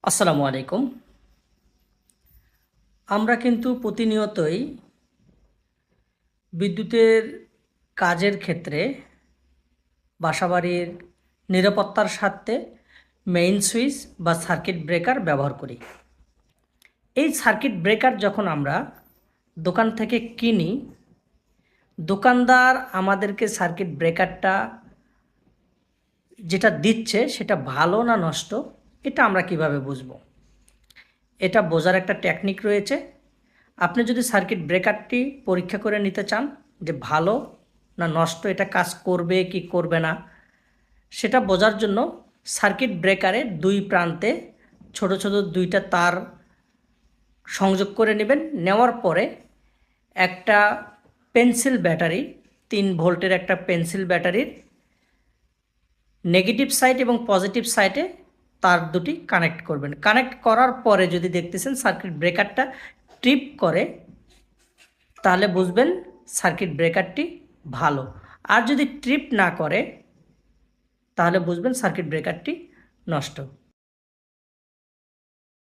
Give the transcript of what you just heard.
আসসালামু আলাইকুম। আমরা কিন্তু প্রতিনিয়তই বিদ্যুতের কাজের ক্ষেত্রে বাসাবাড়ির নিরাপত্তার স্বার্থে মেইন সুইচ বা সার্কিট ব্রেকার ব্যবহার করি। এই সার্কিট ব্রেকার যখন আমরা দোকান থেকে কিনি, দোকানদার আমাদেরকে সার্কিট ব্রেকারটা যেটা দিচ্ছে সেটা ভালো না নষ্ট, এটা আমরা কিভাবে বুঝবো? এটা বোঝার একটা টেকনিক রয়েছে। আপনি যদি সার্কিট ব্রেকারটি পরীক্ষা করে নিতে চান যে ভালো না নষ্ট, এটা কাজ করবে কি করবে না, সেটা বোঝার জন্য সার্কিট ব্রেকারের দুই প্রান্তে ছোট ছোট দুইটা তার সংযোগ করে নেবেন। নেওয়ার পরে একটা পেন্সিল ব্যাটারি, 3 ভোল্টের একটা পেন্সিল ব্যাটারির নেগেটিভ সাইড এবং পজিটিভ সাইডে তার দুটি কানেক্ট করবেন। কানেক্ট করার পরে যদি দেখতেছেন সার্কিট ব্রেকারটা ট্রিপ করে, তাহলে বুঝবেন সার্কিট ব্রেকারটি ভালো। আর যদি ট্রিপ না করে, তাহলে বুঝবেন সার্কিট ব্রেকারটি নষ্ট।